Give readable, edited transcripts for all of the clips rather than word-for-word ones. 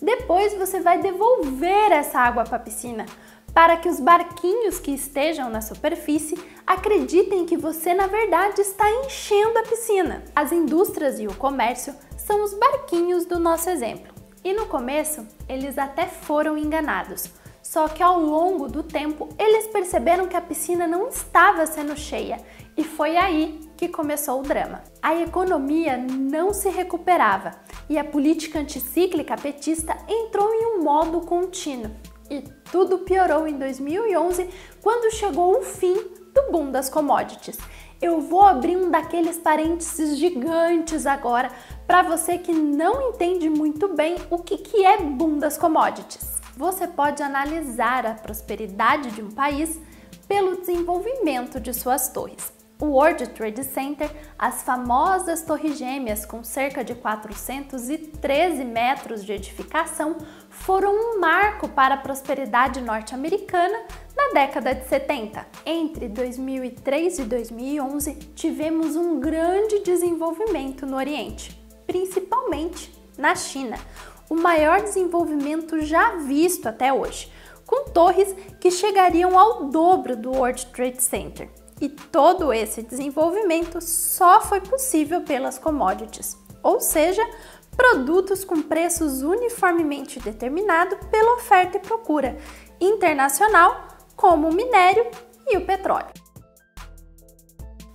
Depois você vai devolver essa água para a piscina, para que os barquinhos que estejam na superfície acreditem que você, na verdade, está enchendo a piscina. As indústrias e o comércio são os barquinhos do nosso exemplo. E no começo, eles até foram enganados. Só que ao longo do tempo, eles perceberam que a piscina não estava sendo cheia. E foi aí que começou o drama. A economia não se recuperava e a política anticíclica petista entrou em um modo contínuo. E tudo piorou em 2011, quando chegou o fim do boom das commodities. Eu vou abrir um daqueles parênteses gigantes agora para você que não entende muito bem o que é boom das commodities. Você pode analisar a prosperidade de um país pelo desenvolvimento de suas torres. O World Trade Center, as famosas torres gêmeas com cerca de 413 metros de edificação, foram um marco para a prosperidade norte-americana na década de 70. Entre 2003 e 2011, tivemos um grande desenvolvimento no Oriente, principalmente na China, o maior desenvolvimento já visto até hoje, com torres que chegariam ao dobro do World Trade Center. E todo esse desenvolvimento só foi possível pelas commodities, ou seja, produtos com preços uniformemente determinados pela oferta e procura internacional, como o minério e o petróleo.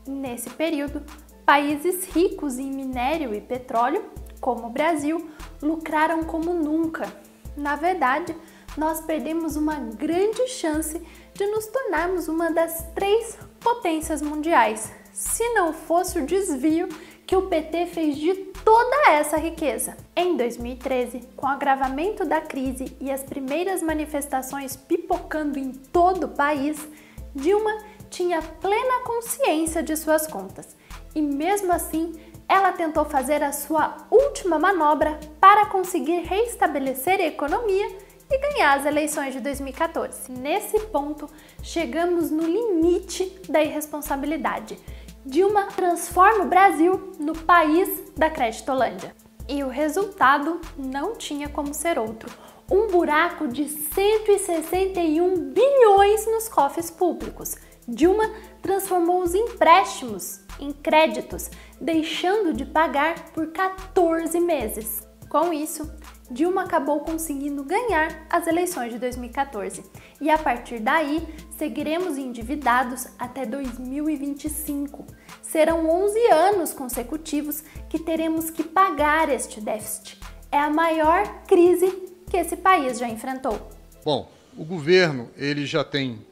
Nesse período, países ricos em minério e petróleo, como o Brasil, lucraram como nunca. Na verdade, nós perdemos uma grande chance de nos tornarmos uma das 3 potências mundiais, se não fosse o desvio que o PT fez de toda essa riqueza. Em 2013, com o agravamento da crise e as primeiras manifestações pipocando em todo o país, Dilma tinha plena consciência de suas contas e, mesmo assim, ela tentou fazer a sua última manobra para conseguir reestabelecer a economia e ganhar as eleições de 2014. Nesse ponto, chegamos no limite da irresponsabilidade. Dilma transforma o Brasil no país da Creditolândia. E o resultado não tinha como ser outro. Um buraco de 161 bilhões nos cofres públicos. Dilma transformou os empréstimos em créditos, deixando de pagar por 14 meses. Com isso, Dilma acabou conseguindo ganhar as eleições de 2014 e a partir daí seguiremos endividados até 2025. Serão 11 anos consecutivos que teremos que pagar este déficit. É a maior crise que esse país já enfrentou. Bom, o governo ele já tem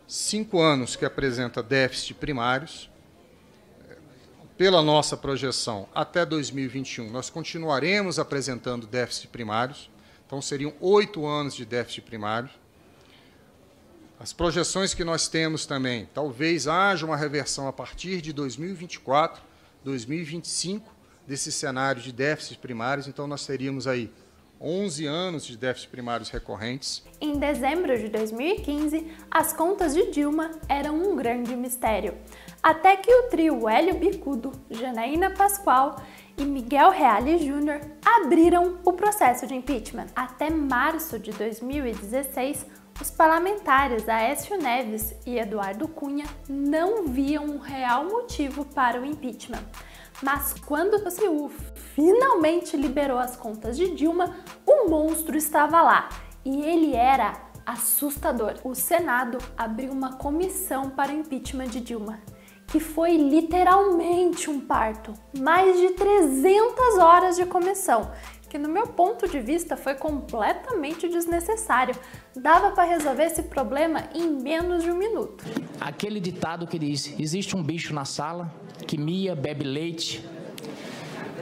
5 anos que apresenta déficit primários. Pela nossa projeção, até 2021, nós continuaremos apresentando déficit primários, então seriam 8 anos de déficit primário. As projeções que nós temos também, talvez haja uma reversão a partir de 2024, 2025, desse cenário de déficit primários, então nós teríamos aí 11 anos de déficit primários recorrentes. Em dezembro de 2015, as contas de Dilma eram um grande mistério. Até que o trio Hélio Bicudo, Janaína Pascoal e Miguel Reale Júnior abriram o processo de impeachment. Até março de 2016, os parlamentares Aécio Neves e Eduardo Cunha não viam um real motivo para o impeachment. Mas quando o TCU finalmente liberou as contas de Dilma, o monstro estava lá e ele era assustador. O Senado abriu uma comissão para o impeachment de Dilma, que foi literalmente um parto. Mais de 300 horas de comissão, que no meu ponto de vista foi completamente desnecessário. Dava para resolver esse problema em menos de 1 minuto. Aquele ditado que diz, existe um bicho na sala que mia, bebe leite,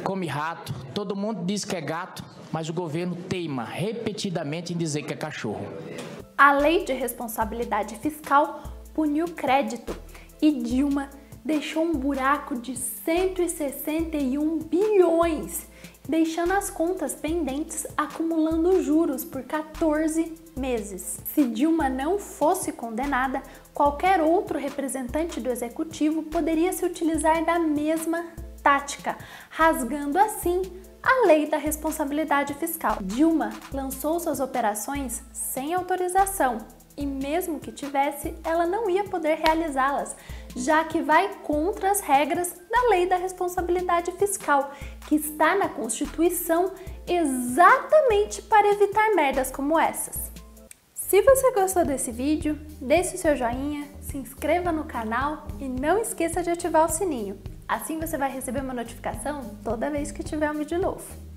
come rato, todo mundo diz que é gato, mas o governo teima repetidamente em dizer que é cachorro. A Lei de Responsabilidade Fiscal puniu crédito e Dilma deixou um buraco de 161 bilhões, deixando as contas pendentes acumulando juros por 14 meses. Se Dilma não fosse condenada, qualquer outro representante do executivo poderia se utilizar da mesma tática, rasgando assim a Lei da Responsabilidade Fiscal. Dilma lançou suas operações sem autorização e mesmo que tivesse, ela não ia poder realizá-las, já que vai contra as regras da Lei da Responsabilidade Fiscal, que está na Constituição exatamente para evitar merdas como essas. Se você gostou desse vídeo, deixe o seu joinha, se inscreva no canal e não esqueça de ativar o sininho. Assim você vai receber uma notificação toda vez que tiver um vídeo novo.